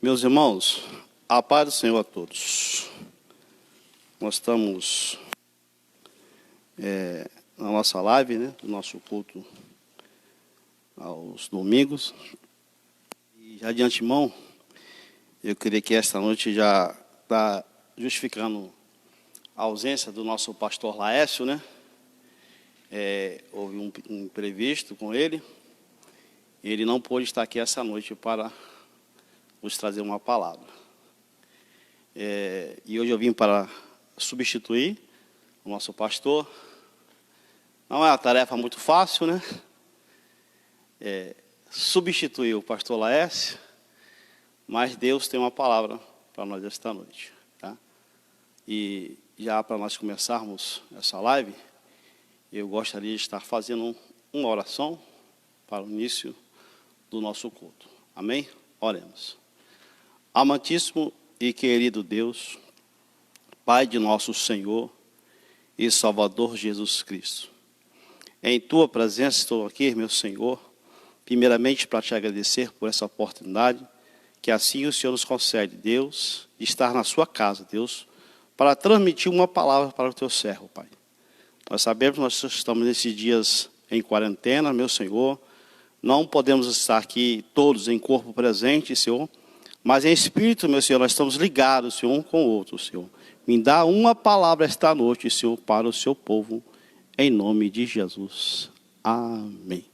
Meus irmãos, a paz do Senhor a todos. Nós estamos na nossa live, né, do nosso culto aos domingos. E já de antemão, eu queria que esta noite já está justificando a ausência do nosso pastor Laércio, né? Houve um imprevisto com ele. Ele não pôde estar aqui essa noite para nos trazer uma palavra. E hoje eu vim para substituir o nosso pastor. Não é uma tarefa muito fácil, né? Substituir o pastor Laércio, mas Deus tem uma palavra para nós esta noite, tá? E já para nós começarmos essa live, eu gostaria de estar fazendo uma oração para o início do nosso culto. Amém? Oremos. Amantíssimo e querido Deus, Pai de nosso Senhor e Salvador Jesus Cristo, em Tua presença estou aqui, meu Senhor, primeiramente para te agradecer por essa oportunidade, que assim o Senhor nos concede, Deus, de estar na sua casa, Deus, para transmitir uma palavra para o Teu servo, Pai. Nós sabemos que nós estamos nesses dias em quarentena, meu Senhor. Não podemos estar aqui todos em corpo presente, Senhor, mas em espírito, meu Senhor, nós estamos ligados, Senhor, um com o outro, Senhor. Me dá uma palavra esta noite, Senhor, para o seu povo, em nome de Jesus. Amém.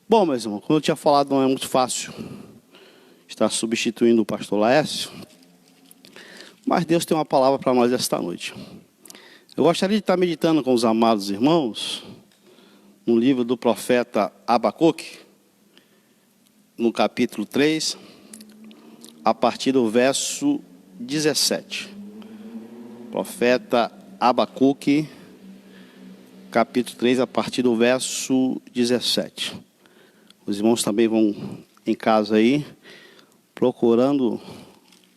Bom, meus irmãos, como eu tinha falado, não é muito fácil estar substituindo o pastor Laércio, mas Deus tem uma palavra para nós esta noite. Eu gostaria de estar meditando com os amados irmãos no livro do profeta Abacuque, no capítulo 3, a partir do verso 17. Profeta Abacuque, capítulo 3, a partir do verso 17. Os irmãos também vão em casa aí, procurando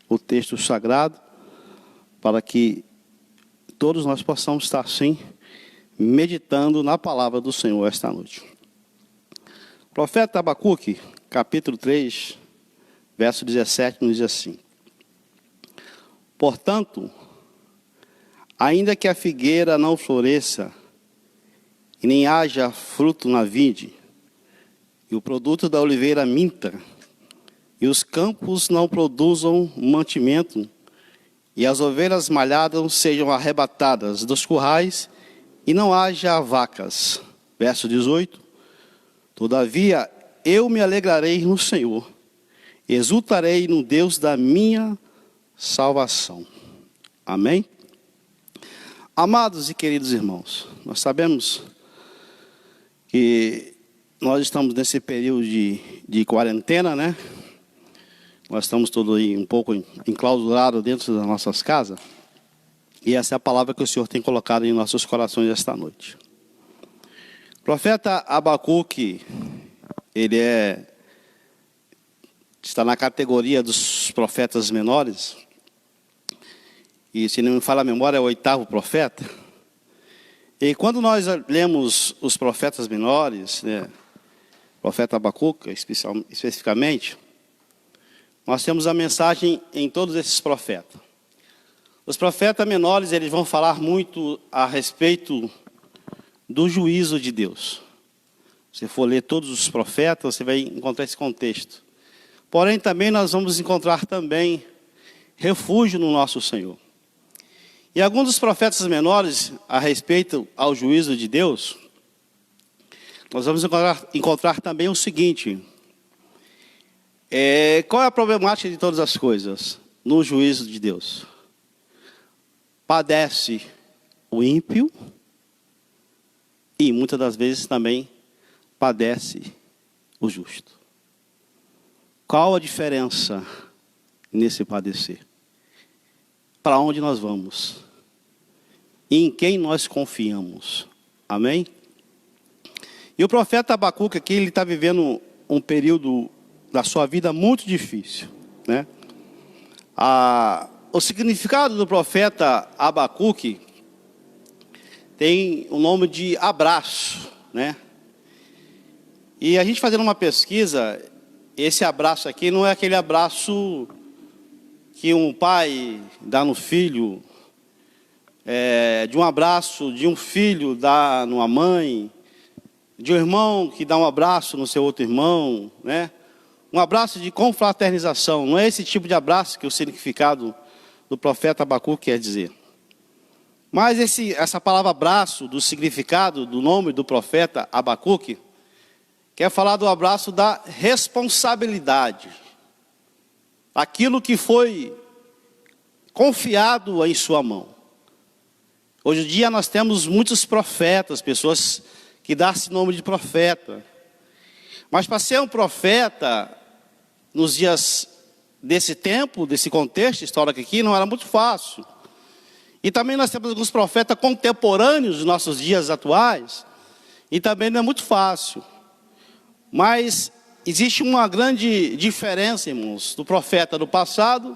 o texto sagrado, para que todos nós possamos estar assim, meditando na palavra do Senhor esta noite. Profeta Abacuque, capítulo 3, verso 17, nos diz assim: Portanto, ainda que a figueira não floresça, e nem haja fruto na vide, e o produto da oliveira minta, e os campos não produzam mantimento, e as ovelhas malhadas sejam arrebatadas dos currais, e não haja vacas. Verso 18. Todavia, eu me alegrarei no Senhor, exultarei no Deus da minha salvação. Amém? Amados e queridos irmãos, nós sabemos que nós estamos nesse período de quarentena, né? Nós estamos todos aí um pouco enclausurados dentro das nossas casas. E essa é a palavra que o Senhor tem colocado em nossos corações esta noite. O profeta Abacuque, ele está na categoria dos profetas menores. E se não me falha a memória, é o 8º profeta. E quando nós lemos os profetas menores, né, profeta Abacuque especificamente, nós temos a mensagem em todos esses profetas. Os profetas menores, eles vão falar muito a respeito do juízo de Deus. Se for ler todos os profetas, você vai encontrar esse contexto. Porém, também nós vamos encontrar também refúgio no nosso Senhor. E alguns dos profetas menores, a respeito ao juízo de Deus, nós vamos encontrar também o seguinte: qual é a problemática de todas as coisas no juízo de Deus? Padece o ímpio e muitas das vezes também padece o justo. Qual a diferença nesse padecer? Para onde nós vamos? E em quem nós confiamos? Amém? E o profeta Abacuque aqui, ele está vivendo um período da sua vida muito difícil, né? O significado do profeta Abacuque tem o nome de abraço, né? E a gente fazendo uma pesquisa, esse abraço aqui não é aquele abraço que um pai dá no filho, de um abraço de um filho dá numa mãe, de um irmão que dá um abraço no seu outro irmão, né? Um abraço de confraternização. Não é esse tipo de abraço que o significado do profeta Abacuque quer dizer. Mas essa palavra abraço, do significado do nome do profeta Abacuque, quer falar do abraço da responsabilidade. Aquilo que foi confiado em sua mão. Hoje em dia nós temos muitos profetas, pessoas que dão esse nome de profeta. Mas para ser um profeta, nos dias desse tempo, desse contexto histórico aqui, não era muito fácil. E também nós temos alguns profetas contemporâneos dos nossos dias atuais, e também não é muito fácil. Mas existe uma grande diferença, irmãos, do profeta do passado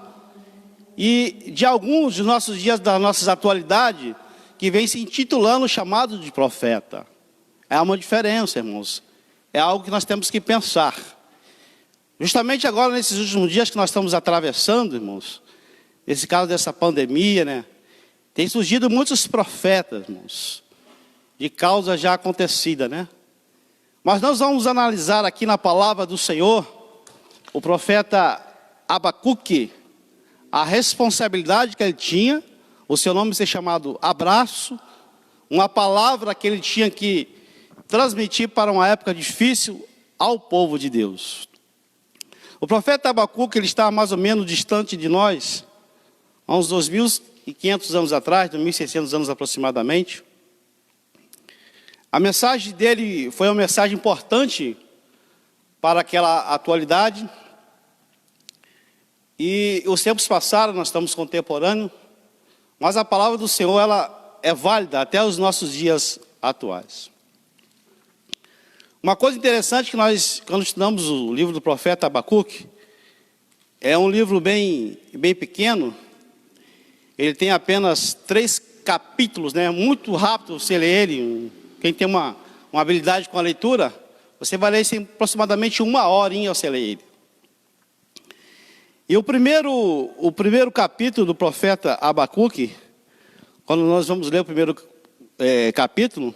e de alguns dos nossos dias, da nossa atualidade, que vem se intitulando chamado de profeta. É uma diferença, irmãos. É algo que nós temos que pensar. Justamente agora, nesses últimos dias que nós estamos atravessando, irmãos, esse caso dessa pandemia, né? Tem surgido muitos profetas, irmãos, de causa já acontecida, né? Mas nós vamos analisar aqui na palavra do Senhor, o profeta Abacuque, a responsabilidade que ele tinha, o seu nome ser chamado abraço, uma palavra que ele tinha que transmitir para uma época difícil ao povo de Deus. O profeta Abacuque, ele está mais ou menos distante de nós, há uns 2.500 anos atrás, 2.600 anos aproximadamente. A mensagem dele foi uma mensagem importante para aquela atualidade. E os tempos passaram, nós estamos contemporâneos, mas a palavra do Senhor, ela é válida até os nossos dias atuais. Uma coisa interessante que nós, quando estudamos o livro do profeta Abacuque, é um livro bem pequeno. Ele tem apenas 3 capítulos, né? Muito rápido você lê ele. Quem tem uma habilidade com a leitura, você vai ler isso em aproximadamente 1 horinha você lê ele. E o primeiro capítulo do profeta Abacuque, quando nós vamos ler o primeiro capítulo,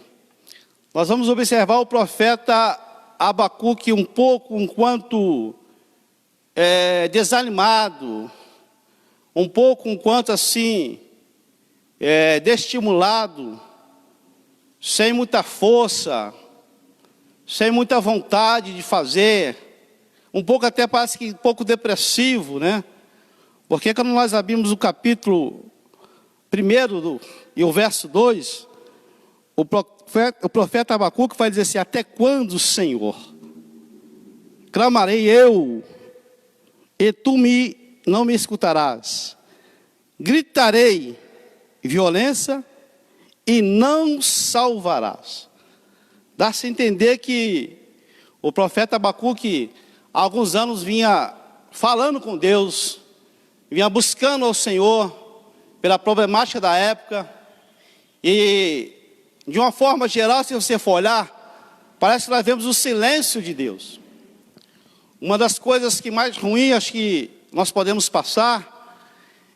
nós vamos observar o profeta Abacuque um pouco enquanto desanimado, um pouco enquanto assim, desestimulado, sem muita força, sem muita vontade de fazer, um pouco até parece que um pouco depressivo, né? Porque quando nós abrimos o capítulo 1 e o verso 2, o profeta Abacuque vai dizer assim: até quando, Senhor, clamarei eu, e tu não me escutarás? Gritarei violência e não salvarás. Dá-se a entender que o profeta Abacuque, há alguns anos, vinha falando com Deus, vinha buscando ao Senhor pela problemática da época. E de uma forma geral, se você for olhar, parece que nós vemos o silêncio de Deus. Uma das coisas que mais ruins, acho que nós podemos passar,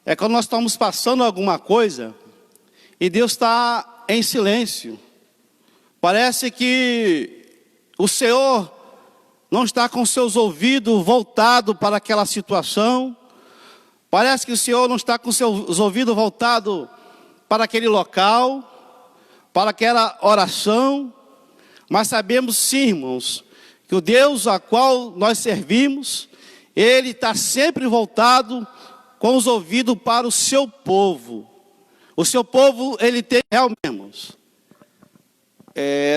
é quando nós estamos passando alguma coisa e Deus está em silêncio. Parece que o Senhor não está com seus ouvidos voltados para aquela situação. Parece que o Senhor não está com seus ouvidos voltados para aquele local, para aquela oração. Mas sabemos sim, irmãos, que o Deus a qual nós servimos, Ele está sempre voltado com os ouvidos para o seu povo. O seu povo, ele tem realmente, irmãos.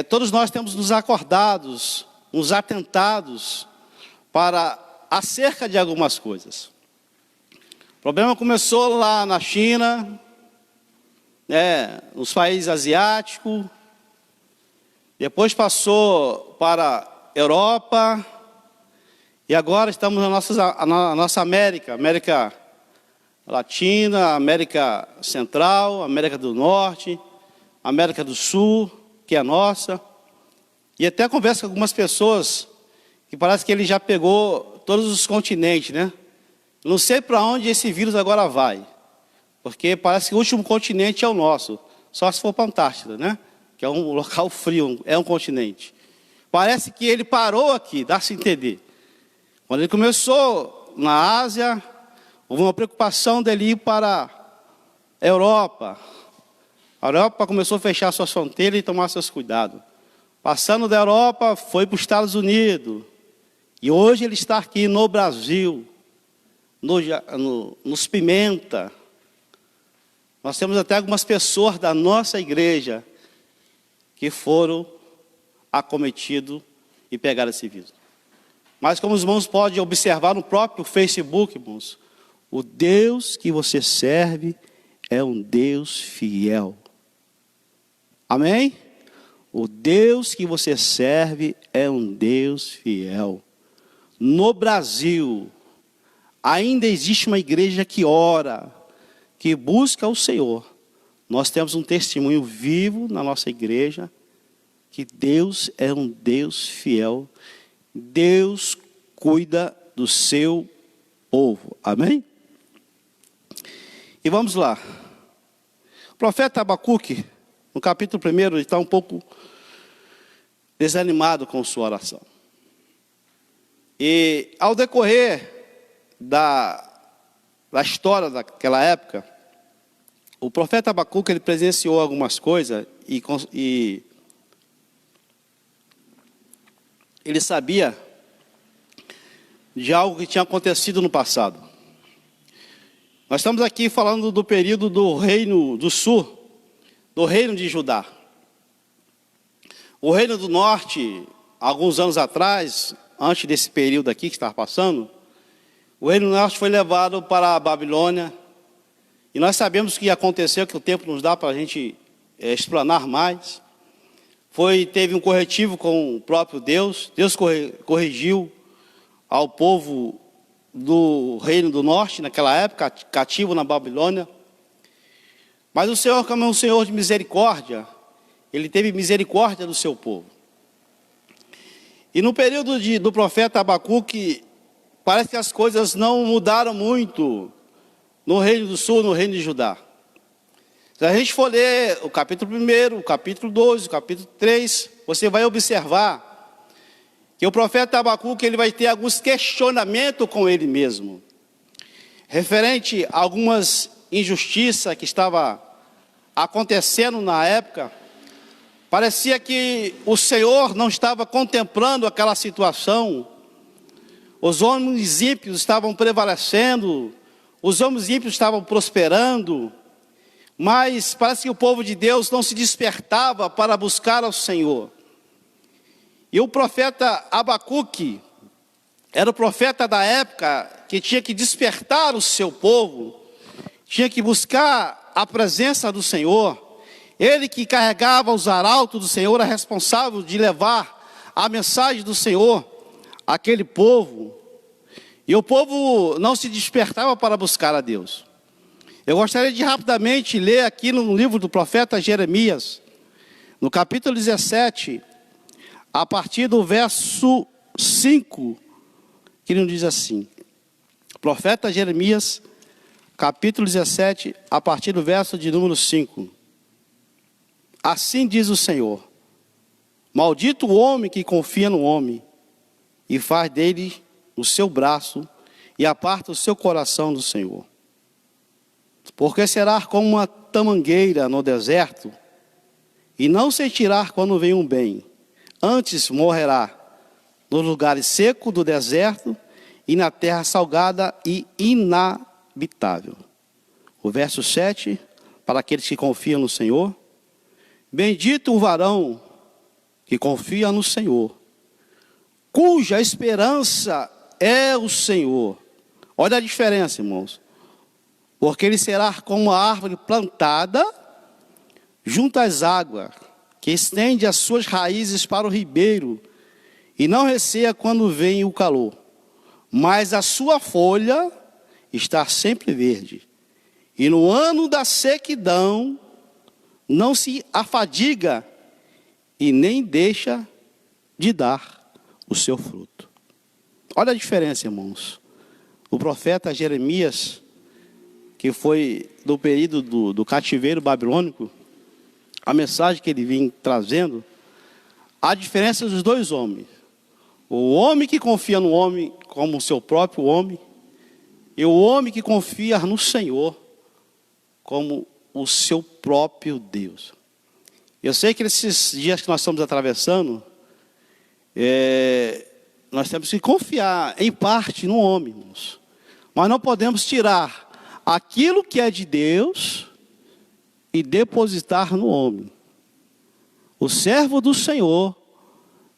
Todos nós temos nos acordados, nos atentados para acerca de algumas coisas. O problema começou lá na China, nos países asiáticos, depois passou para a Europa, e agora estamos na nossa América Latina, América Central, América do Norte, América do Sul, que é a nossa. E até converso com algumas pessoas que parece que ele já pegou todos os continentes, né? Não sei para onde esse vírus agora vai, porque parece que o último continente é o nosso, só se for para a Antártida, né? Que é um local frio, é um continente. Parece que ele parou aqui, dá-se a entender. Quando ele começou na Ásia, houve uma preocupação dele ir para a Europa. A Europa começou a fechar suas fronteiras e tomar seus cuidados. Passando da Europa, foi para os Estados Unidos. E hoje ele está aqui no Brasil, nos Pimenta. Nós temos até algumas pessoas da nossa igreja que foram acometidos e pegaram esse vírus. Mas como os irmãos podem observar no próprio Facebook, irmãos, o Deus que você serve é um Deus fiel. Amém? O Deus que você serve é um Deus fiel. No Brasil, ainda existe uma igreja que ora, que busca o Senhor. Nós temos um testemunho vivo na nossa igreja, que Deus é um Deus fiel. Deus cuida do seu povo. Amém? E vamos lá. O profeta Abacuque, no capítulo 1, ele está um pouco desanimado com sua oração. E ao decorrer da história daquela época, o profeta Abacuque, ele presenciou algumas coisas e ele sabia de algo que tinha acontecido no passado. Nós estamos aqui falando do período do reino do sul, do reino de Judá. O reino do norte, alguns anos atrás, antes desse período aqui que estava passando, o reino do norte foi levado para a Babilônia. E nós sabemos o que aconteceu, que o tempo nos dá para a gente explanar mais. Teve um corretivo com o próprio Deus. Deus corrigiu ao povo do reino do norte, naquela época, cativo na Babilônia. Mas o Senhor, como é um Senhor de misericórdia, Ele teve misericórdia do seu povo. E no período do profeta Abacuque, parece que as coisas não mudaram muito no reino do sul, no reino de Judá. Se a gente for ler o capítulo 1, o capítulo 2, o capítulo 3, você vai observar que o profeta Abacuque, ele vai ter alguns questionamentos com ele mesmo, referente a algumas injustiças que estavam acontecendo na época. Parecia que o Senhor não estava contemplando aquela situação. Os homens ímpios estavam prevalecendo, os homens ímpios estavam prosperando, mas parece que o povo de Deus não se despertava para buscar ao Senhor. E o profeta Abacuque era o profeta da época que tinha que despertar o seu povo, tinha que buscar a presença do Senhor. Ele que carregava os arautos do Senhor, era responsável de levar a mensagem do Senhor àquele povo. E o povo não se despertava para buscar a Deus. Eu gostaria de rapidamente ler aqui no livro do profeta Jeremias, no capítulo 17, a partir do verso 5, que ele nos diz assim. Profeta Jeremias, capítulo 17, a partir do verso de número 5. Assim diz o Senhor: maldito o homem que confia no homem, e faz dele o seu braço, e aparta o seu coração do Senhor. Porque será como uma tamangueira no deserto, e não sentirá quando vem um bem. Antes morrerá nos lugares secos do deserto, e na terra salgada e inabitável. O verso 7, para aqueles que confiam no Senhor: bendito o varão que confia no Senhor, cuja esperança é o Senhor. Olha a diferença, irmãos. Porque ele será como a árvore plantada junto às águas, que estende as suas raízes para o ribeiro, e não receia quando vem o calor. Mas a sua folha está sempre verde, e no ano da sequidão não se afadiga, e nem deixa de dar o seu fruto. Olha a diferença, irmãos. O profeta Jeremias, que foi do período do cativeiro babilônico, a mensagem que ele vinha trazendo, a diferença dos dois homens. O homem que confia no homem como seu próprio homem, e o homem que confia no Senhor como o seu próprio Deus. Eu sei que nesses dias que nós estamos atravessando, nós temos que confiar em parte no homem, irmãos. Mas não podemos tirar aquilo que é de Deus e depositar no homem. O servo do Senhor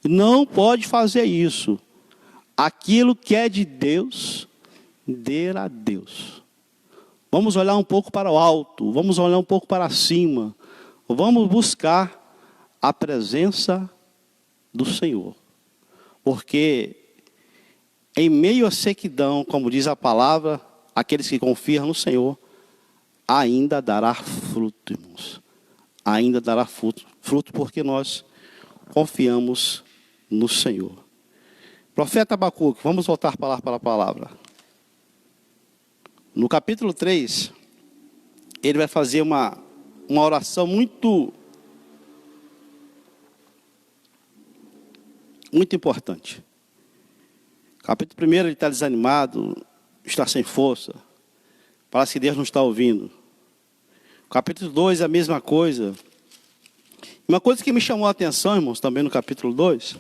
não pode fazer isso. Aquilo que é de Deus, dê a Deus. Vamos olhar um pouco para o alto, vamos olhar um pouco para cima. Vamos buscar a presença do Senhor. Porque em meio à sequidão, como diz a palavra, aqueles que confiam no Senhor, ainda dará fruto, irmãos. Ainda dará fruto porque nós confiamos no Senhor. Profeta Abacuque, vamos voltar para a palavra. No capítulo 3, ele vai fazer uma oração muito muito importante. Capítulo 1, ele está desanimado, está sem força. Parece que Deus não está ouvindo. Capítulo 2, a mesma coisa. Uma coisa que me chamou a atenção, irmãos, também no capítulo 2,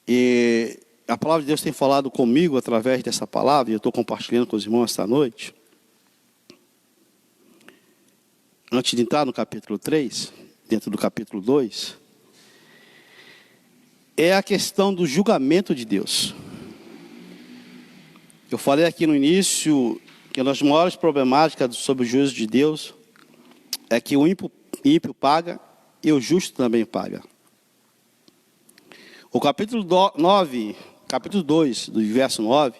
e a palavra de Deus tem falado comigo através dessa palavra, e eu estou compartilhando com os irmãos esta noite. Antes de entrar no capítulo 3, dentro do capítulo 2, é a questão do julgamento de Deus. Eu falei aqui no início que uma das maiores problemáticas sobre o juízo de Deus é que o ímpio paga e o justo também paga. O capítulo 2, do verso 9,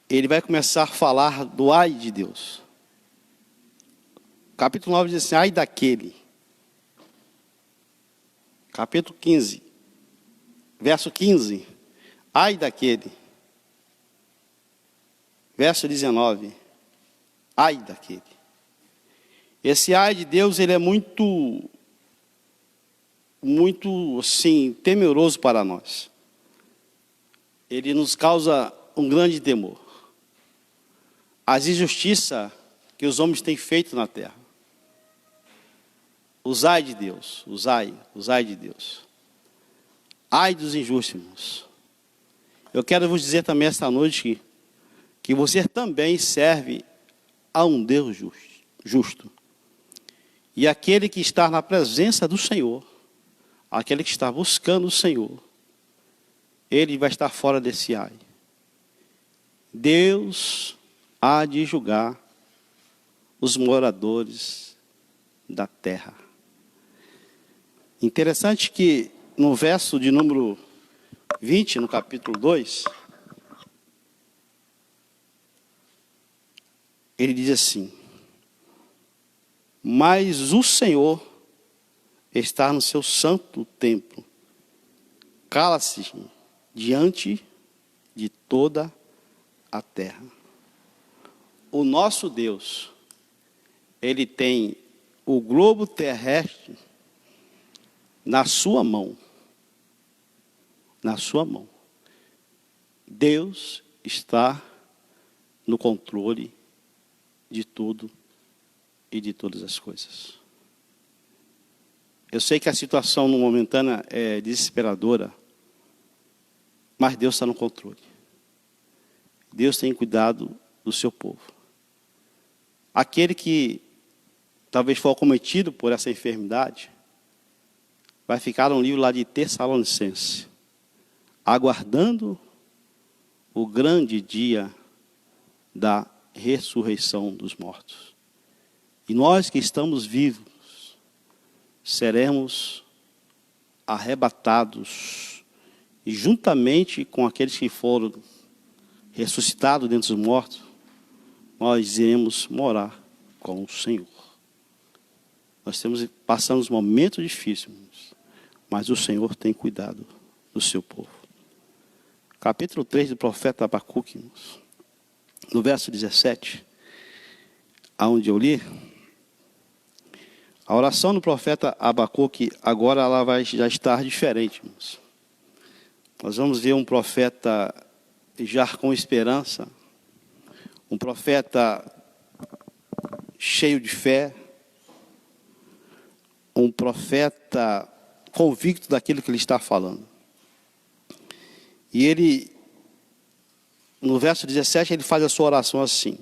ele vai começar a falar do ai de Deus. Capítulo 9 diz assim, ai daquele. Capítulo 15, verso 15, ai daquele. Verso 19, ai daquele. Esse ai de Deus, ele é muito, assim, temeroso para nós. Ele nos causa um grande temor. As injustiças que os homens têm feito na terra. Os ai de Deus, os ai de Deus. Ai dos injustos, irmãos. Eu quero vos dizer também esta noite que você também serve a um Deus justo. E aquele que está na presença do Senhor, aquele que está buscando o Senhor, ele vai estar fora desse ai. Deus há de julgar os moradores da terra. Interessante que no verso de número 20, no capítulo 2, ele diz assim, mas o Senhor está no seu santo templo, cala-se diante de toda a terra. O nosso Deus, ele tem o globo terrestre na sua mão. Na sua mão. Deus está no controle de tudo e de todas as coisas. Eu sei que a situação no momentânea é desesperadora, mas Deus está no controle. Deus tem cuidado do seu povo. Aquele que talvez for acometido por essa enfermidade, vai ficar no livro lá de Tessalonicenses, aguardando o grande dia da ressurreição dos mortos. E nós que estamos vivos, seremos arrebatados, e juntamente com aqueles que foram ressuscitados dentre os mortos, nós iremos morar com o Senhor. Nós passamos momentos difíceis, mas o Senhor tem cuidado do seu povo. Capítulo 3 do profeta Abacuque, no verso 17, aonde eu li, a oração do profeta Abacuque, agora ela vai já estar diferente, irmãos. Nós vamos ver um profeta já com esperança, um profeta cheio de fé, um profeta convicto daquilo que ele está falando. E ele, no verso 17, ele faz a sua oração assim: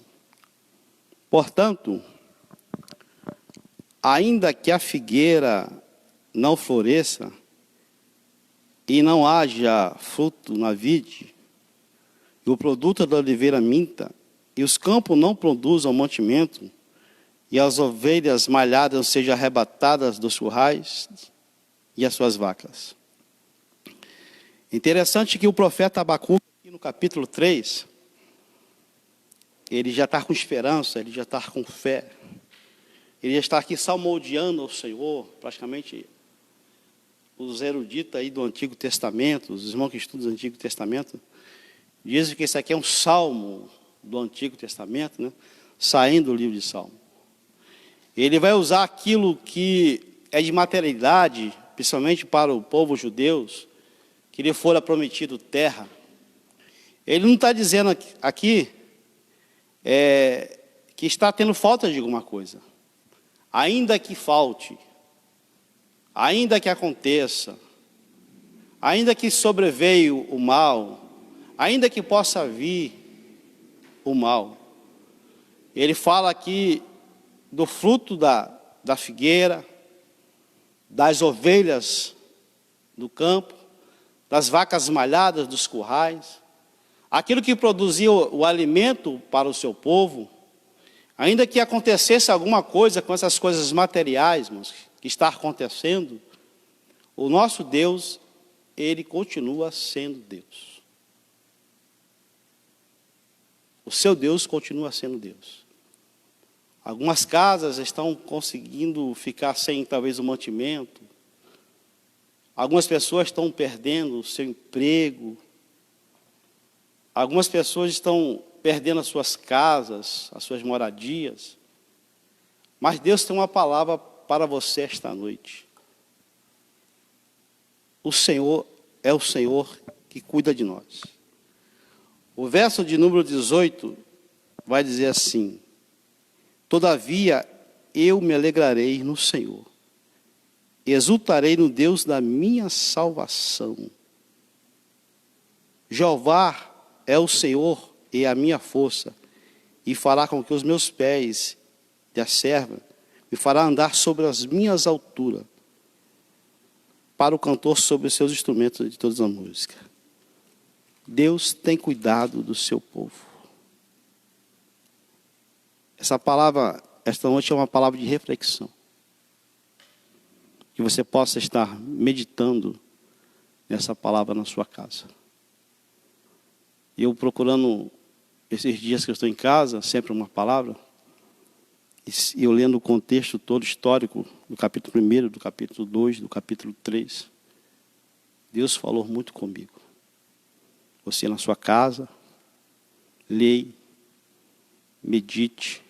portanto, ainda que a figueira não floresça e não haja fruto na vide, e o produto da oliveira minta, e os campos não produzam mantimento, e as ovelhas malhadas sejam arrebatadas dos currais, e as suas vacas. Interessante que o profeta Abacuque, no capítulo 3, ele já está com esperança, ele já está com fé, ele já está aqui salmodiando ao Senhor. Praticamente os eruditos aí do Antigo Testamento, os irmãos que estudam o Antigo Testamento, dizem que esse aqui é um salmo do Antigo Testamento, né? Saindo do livro de Salmo. Ele vai usar aquilo que é de materialidade principalmente para o povo judeu, que lhe fora prometido terra. Ele não está dizendo aqui que está tendo falta de alguma coisa. Ainda que falte, ainda que aconteça, ainda que sobreveio o mal, ainda que possa vir o mal. Ele fala aqui do fruto da figueira, das ovelhas do campo, das vacas malhadas dos currais, aquilo que produzia o alimento para o seu povo. Ainda que acontecesse alguma coisa com essas coisas materiais, irmãos, que está acontecendo, o nosso Deus, Ele continua sendo Deus. O seu Deus continua sendo Deus. Algumas casas estão conseguindo ficar sem, talvez, o mantimento. Algumas pessoas estão perdendo o seu emprego. Algumas pessoas estão perdendo as suas casas, as suas moradias. Mas Deus tem uma palavra para você esta noite. O Senhor é o Senhor que cuida de nós. O verso de número 18 vai dizer assim: todavia eu me alegrarei no Senhor, exultarei no Deus da minha salvação. Jeová é o Senhor e a minha força, e fará com que os meus pés de serva me fará andar sobre as minhas alturas, para o cantor sobre os seus instrumentos de todas as músicas. Deus tem cuidado do seu povo. Essa palavra, esta noite, é uma palavra de reflexão. Que você possa estar meditando nessa palavra na sua casa. E eu procurando, esses dias que eu estou em casa, sempre uma palavra, e eu lendo o contexto todo histórico, do capítulo 1, do capítulo 2, do capítulo 3, Deus falou muito comigo. Você na sua casa, leia, medite,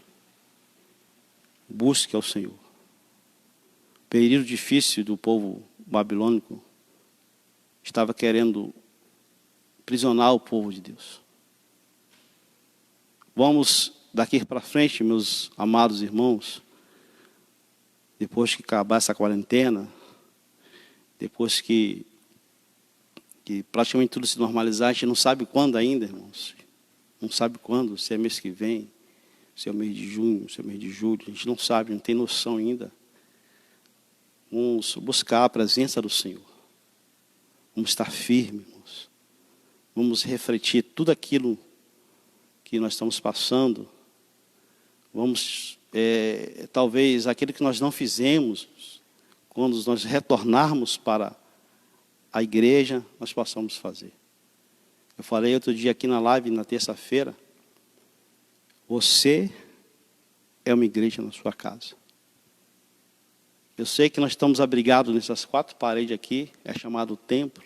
busque ao Senhor. O período difícil do povo babilônico estava querendo aprisionar o povo de Deus. Vamos daqui para frente, meus amados irmãos, depois que acabar essa quarentena, depois que praticamente tudo se normalizar, a gente não sabe quando ainda, irmãos. Não sabe quando, se é mês que vem, se é o mês de junho, se é o mês de julho, a gente não sabe, não tem noção ainda. Vamos buscar a presença do Senhor. Vamos estar firmes, irmãos. Vamos refletir tudo aquilo que nós estamos passando. Vamos, talvez, aquilo que nós não fizemos, quando nós retornarmos para a igreja, nós possamos fazer. Eu falei outro dia aqui na live, na terça-feira, você é uma igreja na sua casa. Eu sei que nós estamos abrigados nessas 4 paredes aqui, é chamado templo,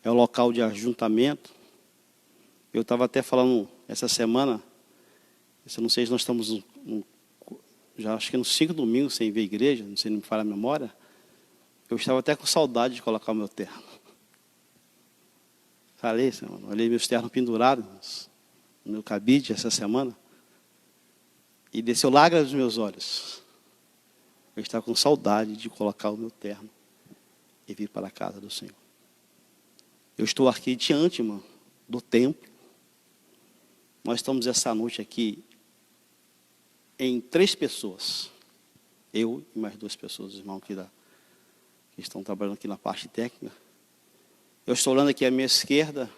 é o local de ajuntamento. Eu estava até falando essa semana, eu não sei se nós estamos, já acho que nos 5 domingos sem ver igreja, não sei se me falha a memória. Eu estava até com saudade de colocar o meu terno. Falei, Senhor, olhei meus ternos pendurados no meu cabide essa semana. E desceu lágrimas dos meus olhos. Eu estava com saudade de colocar o meu terno e vir para a casa do Senhor. Eu estou aqui diante, irmão, do templo. Nós estamos essa noite aqui em 3 pessoas. Eu e mais 2 pessoas, irmão, aqui que estão trabalhando aqui na parte técnica. Eu estou olhando aqui à minha esquerda,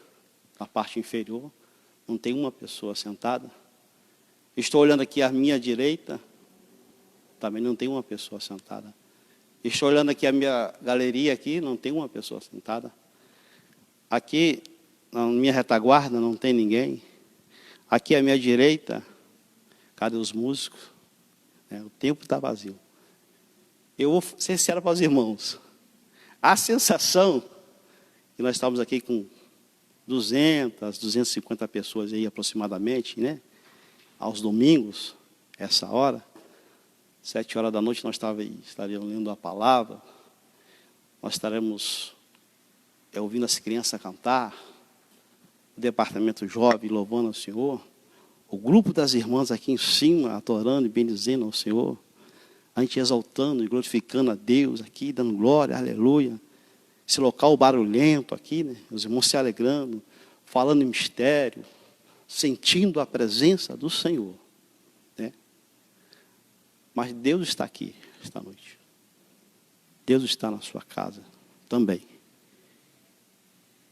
na parte inferior, não tem uma pessoa sentada. Estou olhando aqui à minha direita, também não tem uma pessoa sentada. Estou olhando aqui a minha galeria aqui, não tem uma pessoa sentada. Aqui, na minha retaguarda, não tem ninguém. Aqui à minha direita, cadê os músicos? O tempo está vazio. Eu vou ser sincero para os irmãos. A sensação que nós estamos aqui com 200, 250 pessoas aí aproximadamente, né? Aos domingos, essa hora, 7 horas da noite, nós estaríamos lendo a palavra. nós estaremos ouvindo as crianças cantar, o departamento jovem louvando ao Senhor, o grupo das irmãs aqui em cima, adorando e bendizendo ao Senhor, a gente exaltando e glorificando a Deus aqui, dando glória, aleluia. Esse local barulhento aqui, né? Os irmãos se alegrando, falando em mistério, sentindo a presença do Senhor, né? Mas Deus está aqui esta noite. Deus está na sua casa também.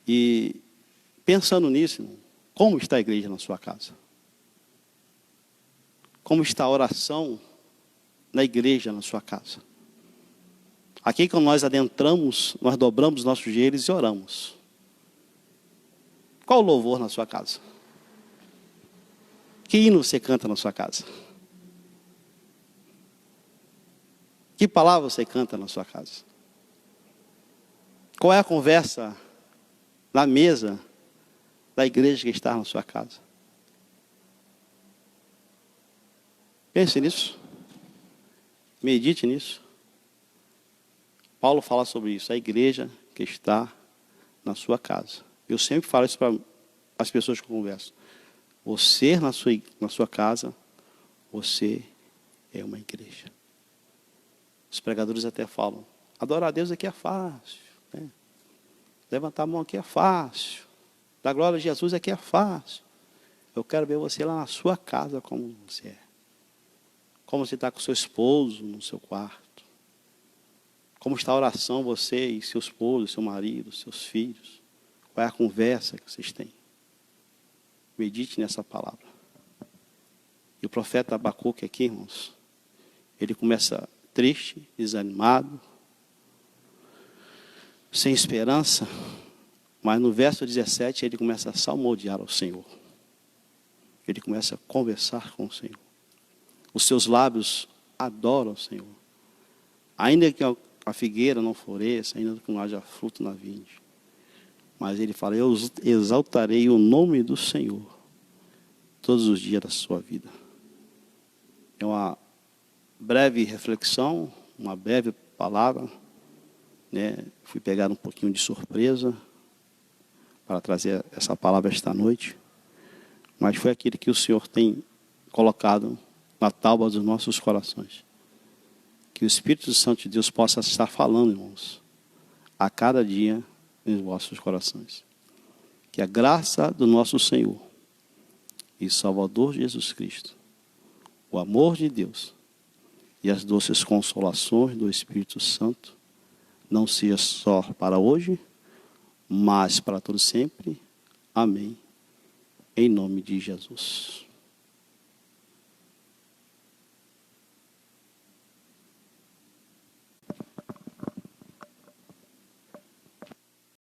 E pensando nisso, irmão, como está a igreja na sua casa? Como está a oração na igreja na sua casa? Aqui, quando nós adentramos, nós dobramos nossos joelhos e oramos. Qual o louvor na sua casa? Que hino você canta na sua casa? Que palavra você canta na sua casa? Qual é a conversa na mesa da igreja que está na sua casa? Pense nisso. Medite nisso. Paulo fala sobre isso, a igreja que está na sua casa. Eu sempre falo isso para as pessoas que eu converso. Você na sua casa, você é uma igreja. Os pregadores até falam, adorar a Deus aqui é fácil, né? Levantar a mão aqui é fácil. Dar glória a Jesus aqui é fácil. Eu quero ver você lá na sua casa como você é. Como você está com seu esposo no seu quarto. Como está a oração, você e seu esposo, seu marido, seus filhos. Qual é a conversa que vocês têm? Medite nessa palavra. E o profeta Abacuque aqui, irmãos, ele começa triste, desanimado, sem esperança, mas no verso 17 ele começa a salmodiar ao Senhor. Ele começa a conversar com o Senhor. Os seus lábios adoram o Senhor. Ainda que a figueira não floresça, ainda que não haja fruto na vinde. Mas ele fala, eu exaltarei o nome do Senhor todos os dias da sua vida. É uma breve reflexão, uma breve palavra, né? Fui pegar um pouquinho de surpresa para trazer essa palavra esta noite. Mas foi aquilo que o Senhor tem colocado na tábua dos nossos corações. Que o Espírito Santo de Deus possa estar falando, irmãos, a cada dia nos vossos corações. Que a graça do nosso Senhor e Salvador Jesus Cristo, o amor de Deus e as doces consolações do Espírito Santo não seja só para hoje, mas para todo sempre. Amém. Em nome de Jesus.